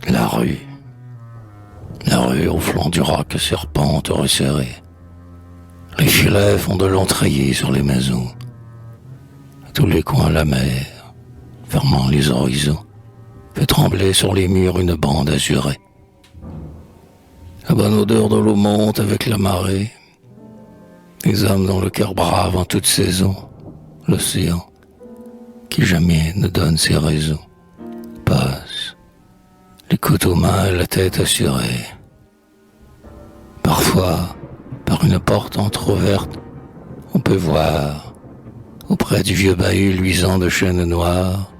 La rue. La rue au flanc du rack serpente resserrée. Les filets font de longs treillis sur les maisons. À tous les coins la mer, fermant les horizons, fait trembler sur les murs une bande azurée. La bonne odeur de l'eau monte avec la marée. Les hommes dont le cœur brave en toute saison, l'océan, qui jamais ne donne ses raisons, passe, les couteaux aux mains et la tête assurée. Parfois, par une porte entr'ouverte, on peut voir, auprès du vieux bahut luisant de chêne noir,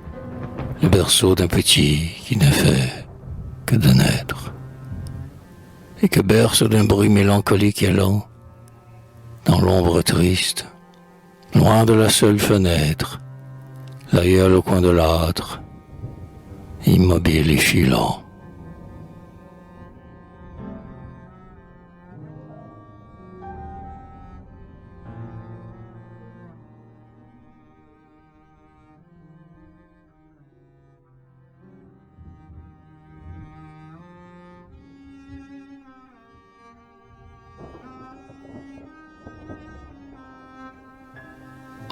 le berceau d'un petit qui n'a fait que de naître, et que berce d'un bruit mélancolique et lent, dans l'ombre triste, loin de la seule fenêtre, l'aïeul au coin de l'âtre, immobile et filant.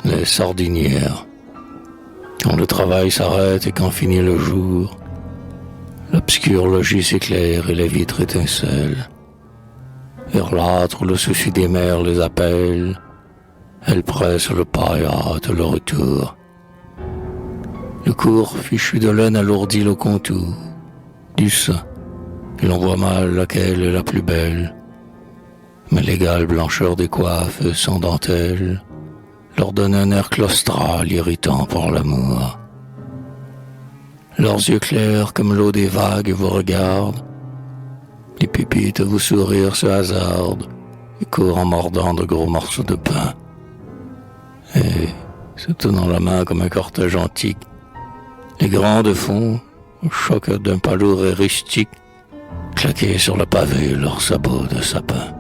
Les sardinières. Quand le travail s'arrête et quand finit le jour, l'obscur logis s'éclaire et les vitres étincellent. Vers l'âtre où le souci des mers les appelle, elles pressent le pas et hâtent le retour. Le court fichu de laine alourdit le contour du sein, et l'on voit mal laquelle est la plus belle. Mais l'égale blancheur des coiffes sans dentelle leur donne un air claustral irritant pour l'amour. Leurs yeux clairs comme l'eau des vagues vous regardent, les pépites vous sourire se hasardent et courent en mordant de gros morceaux de pain. Et, se tenant la main comme un cortège antique, les grands de fond, au choc d'un pas lourd et rustique, claquaient sur le pavé leurs sabots de sapin.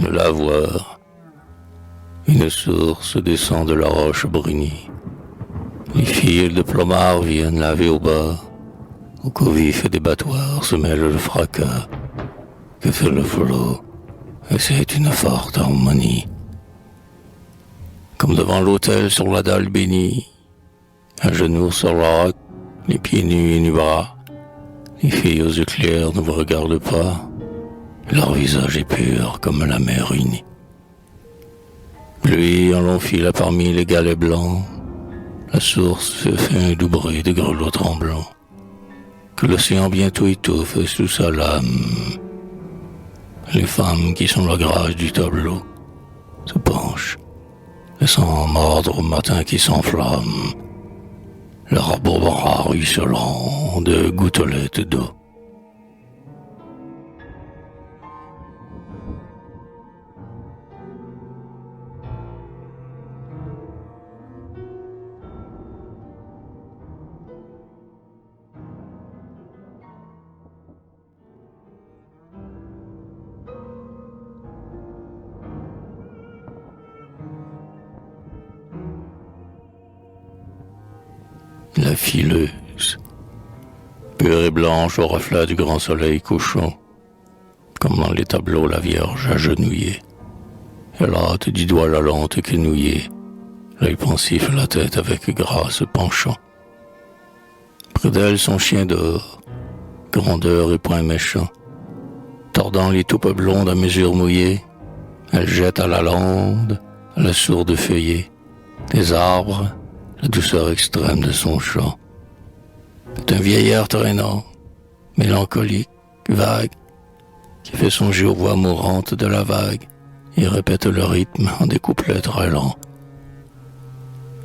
Le lavoir. Une source descend de la roche brunie. Les fils de plomard viennent laver au bas. Au cou vif des battoirs se mêle le fracas que fait le flot, et c'est une forte harmonie. Comme devant l'autel sur la dalle bénie, à genoux sur le roc, les pieds nus et nu-bras, les filles aux yeux clairs ne vous regardent pas. Leur visage est pur comme la mer unie. Lui, en long fil parmi les galets blancs, la source fait un doux bruit de grelots tremblants, que l'océan bientôt étouffe sous sa lame. Les femmes qui sont l'agrage du tableau se penchent, laissant mordre au matin qui s'enflamme, leurs beaux bras ruisselants de gouttelettes d'eau. La fileuse, pure et blanche au reflet du grand soleil couchant, comme dans les tableaux la Vierge agenouillée. Elle hâte du doigt la lente quenouillée, l'œil pensif la tête avec grâce penchant. Près d'elle son chien dort, grandeur et point méchant. Tordant les taupes blondes à mesure mouillée, elle jette à la lande, à la sourde feuillée, des arbres, la douceur extrême de son chant. C'est un vieillard traînant, mélancolique, vague, qui fait songer aux voix mourantes de la vague et répète le rythme en des couplets très lents.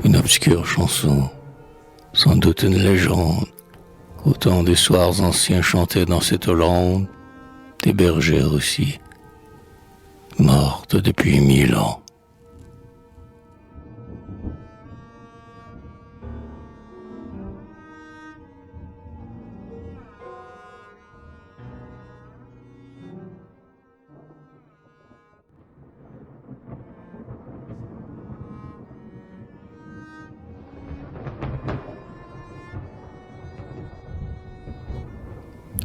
Une obscure chanson, sans doute une légende, qu'au temps des soirs anciens chantait dans cette lande, des bergères aussi, mortes depuis 1000 ans.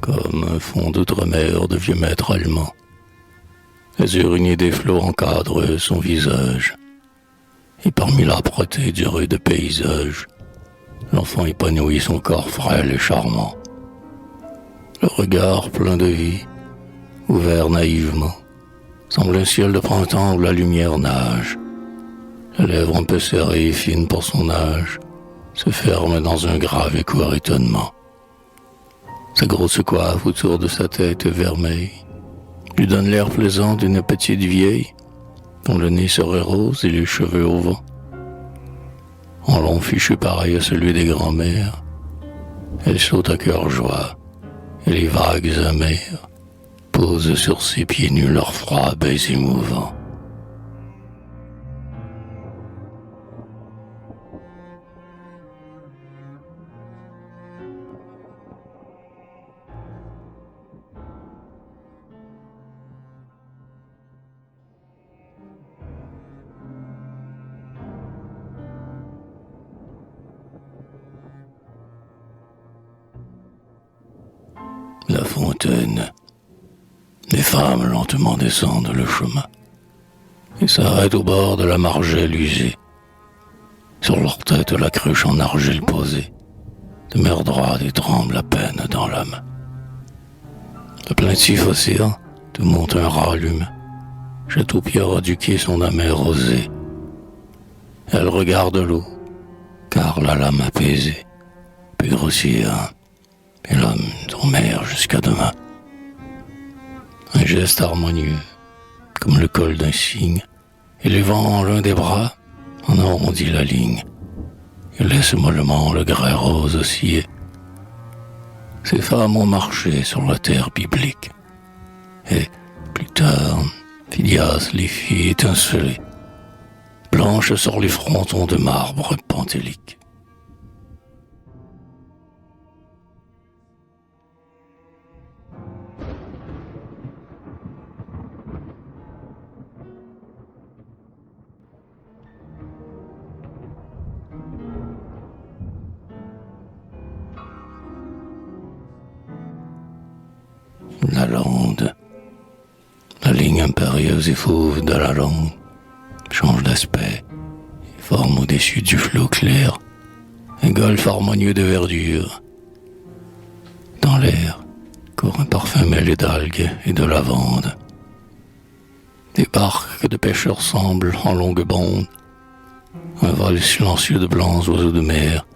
Comme un fond d'outre-mer de vieux maître allemand. Les uriniers des flots encadrent son visage. Et parmi l'âpreté du rude paysage, l'enfant épanouit son corps frêle et charmant. Le regard plein de vie, ouvert naïvement, semble un ciel de printemps où la lumière nage. La lèvre un peu serrée et fine pour son âge se ferme dans un grave et court étonnement. Sa grosse coiffe autour de sa tête vermeille lui donne l'air plaisant d'une petite vieille dont le nez serait rose et les cheveux au vent. En long fichu pareil à celui des grands-mères, elle saute à cœur joie et les vagues amères posent sur ses pieds nus leur froid baiser mouvant. La fontaine. Les femmes lentement descendent le chemin et s'arrêtent au bord de la margelle usée. Sur leur tête la cruche en argile posée, de mer droite et tremble à peine dans l'âme. Le plaintif océan te monte un rallume, jette aux pierres du quai son amer rosée. Elle regarde l'eau, car la lame apaisée peut grossir et l'homme dormir jusqu'à demain. Un geste harmonieux, comme le col d'un cygne, élevant l'un des bras, en arrondit la ligne, et laisse mollement le grès rose osciller. Ces femmes ont marché sur la terre biblique, et plus tard, Phidias les fit étinceler, blanches sur les frontons de marbre pentélique. La lande, la ligne impérieuse et fauve de la lande, change d'aspect et forme au-dessus du flot clair un golfe harmonieux de verdure. Dans l'air court un parfum mêlé d'algues et de lavande. Des barques de pêcheurs semblent en longue bande, un vol silencieux de blancs oiseaux de mer.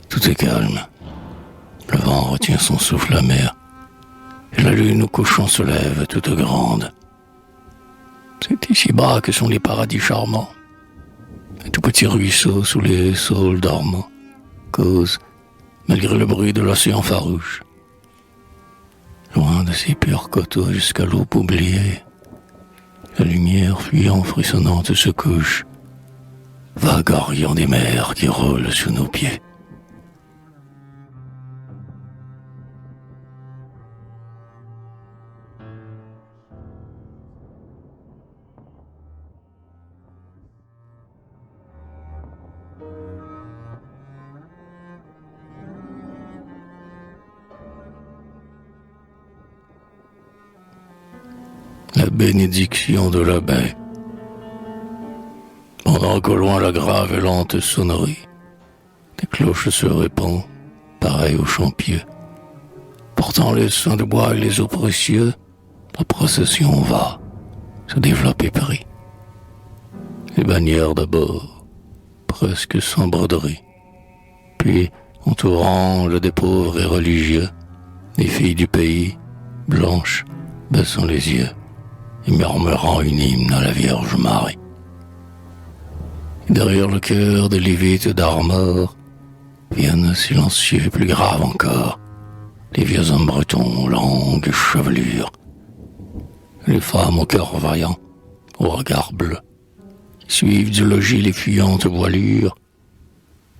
Tout est calme, le vent retient son souffle amer. Et la lune au couchant se lève toute grande. C'est ici-bas que sont les paradis charmants. Un tout petit ruisseau sous les saules dormants cause, malgré le bruit de l'océan farouche. Loin de ces purs coteaux jusqu'à l'eau oubliée, la lumière fuyant frissonnante se couche, vague orient des mers qui roulent sous nos pieds. La bénédiction de la baie. Pendant qu'au loin la grave et lente sonnerie des cloches se répand, pareil aux champs pieux. Portant les saints de bois et les eaux précieux, la procession va se développer pris. Les bannières d'abord, presque sans broderie, puis entourant le des pauvres et religieux, les filles du pays, blanches, baissant les yeux et murmurant une hymne à la Vierge Marie. Et derrière le cœur des Lévites d'Armor viennent silencieux et plus graves encore les vieux hommes bretons, langue, chevelure, les femmes au cœur vaillant, au regard bleu, qui suivent du logis les fuyantes voilures,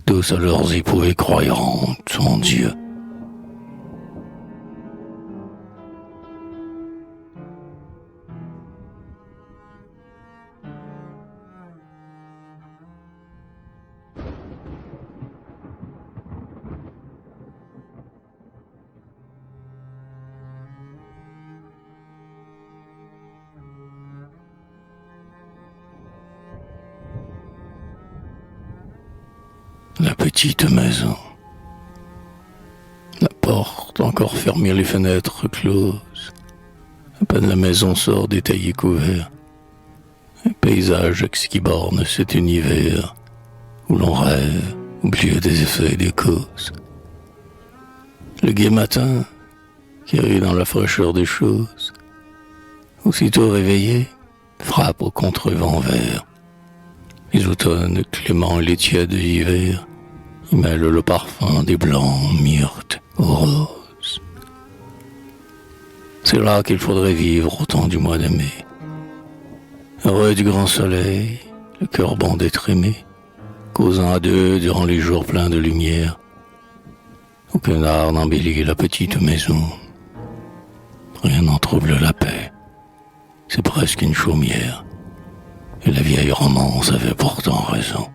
tous à leurs épouées croyantes en Dieu. La petite maison. La porte encore fermée, les fenêtres closes. À peine la maison sort des taillis couverts. Un paysage qui borne cet univers où l'on rêve, oublieux des effets et des causes. Le gai matin qui rit dans la fraîcheur des choses, aussitôt réveillé, frappe au contrevent vert. Les automnes cléments et les tièdes hivers y mêlent le parfum des blancs, myrtes, aux roses. C'est là qu'il faudrait vivre au temps du mois de mai. Heureux du grand soleil, le cœur bon d'être aimé, causant à deux durant les jours pleins de lumière. Aucun art n'embellit la petite maison. Rien n'en trouble la paix. C'est presque une chaumière. Et la vieille romance avait pourtant raison.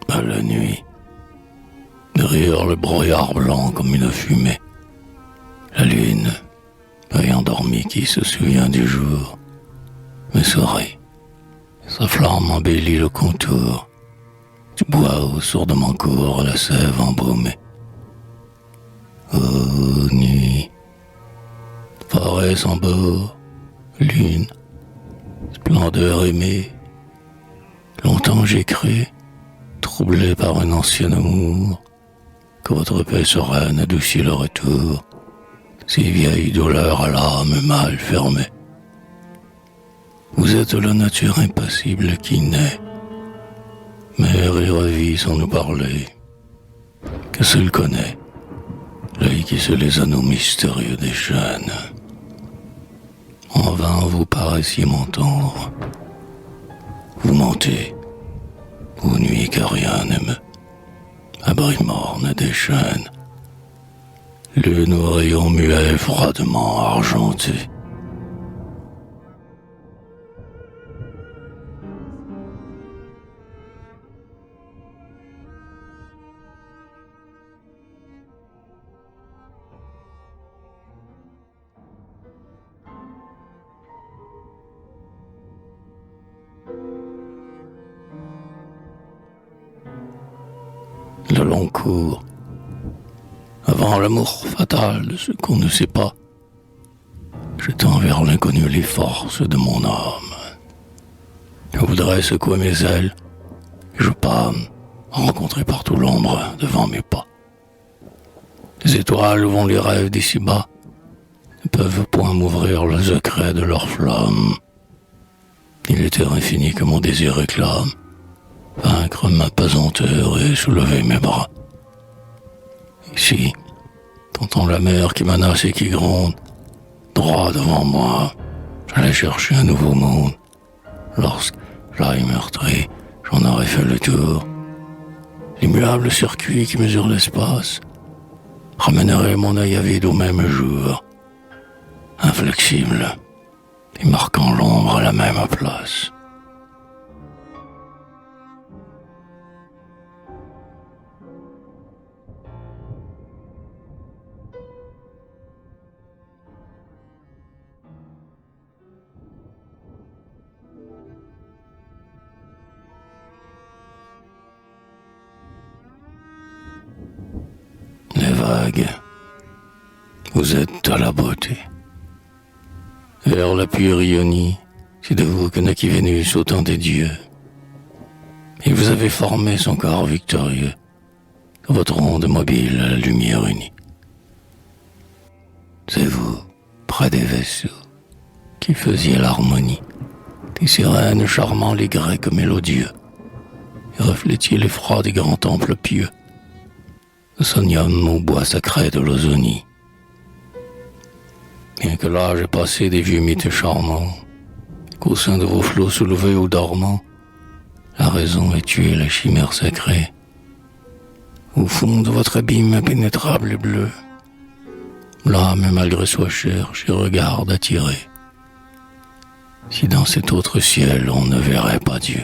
À la nuit, derrière le brouillard blanc comme une fumée, la lune, œil endormi qui se souvient du jour, me sourit. Sa flamme embellit le contour du bois où sourdement court la sève embaumée. Oh, nuit, forêt sans bord, lune, splendeur aimée, longtemps j'ai cru, troublé par un ancien amour, que votre paix sereine adoucit le retour, ces vieilles douleurs à l'âme mal fermée. Vous êtes la nature impassible qui naît, mère et revit sans nous parler, que seul connaît l'œil qui se les anneaux mystérieux déchaîne. En vain vous paraissiez m'entendre, vous mentez, aux nuits que rien n'aime, abri morne des chênes, le nos rayons muets froidement argentés. Le long cours, avant l'amour fatal de ce qu'on ne sait pas, je tends vers l'inconnu les forces de mon âme. Je voudrais secouer mes ailes, et je pâme, rencontrer partout l'ombre devant mes pas. Les étoiles vont les rêves d'ici-bas, ne peuvent point m'ouvrir le secret de leur flamme. Il est terre infini que mon désir réclame, vaincre ma pesanteur et soulever mes bras. Ici, t'entends la mer qui menace et qui gronde, droit devant moi, j'allais chercher un nouveau monde. Lorsque, l'œil meurtri, j'en aurais fait le tour. L'immuable circuit qui mesure l'espace ramènerait mon œil avide au même jour, inflexible et marquant l'ombre à la même place. Les vagues, vous êtes à la beauté. vers la pure Ionie, c'est de vous que naquit Vénus au temps des dieux. Et vous avez formé son corps victorieux, votre onde mobile à la lumière unie. C'est vous, près des vaisseaux, qui faisiez l'harmonie, des sirènes charmant les Grecs mélodieux, et reflétiez l'effroi des grands temples pieux, le sonium au bois sacré de l'Ozonie. Bien que l'âge est passé des vieux mythes charmants, qu'au sein de vos flots soulevés ou dormants, la raison ait tué la chimère sacrée. Au fond de votre abîme impénétrable et bleu, l'âme malgré soi cherche et regarde attirée. Si dans cet autre ciel on ne verrait pas Dieu.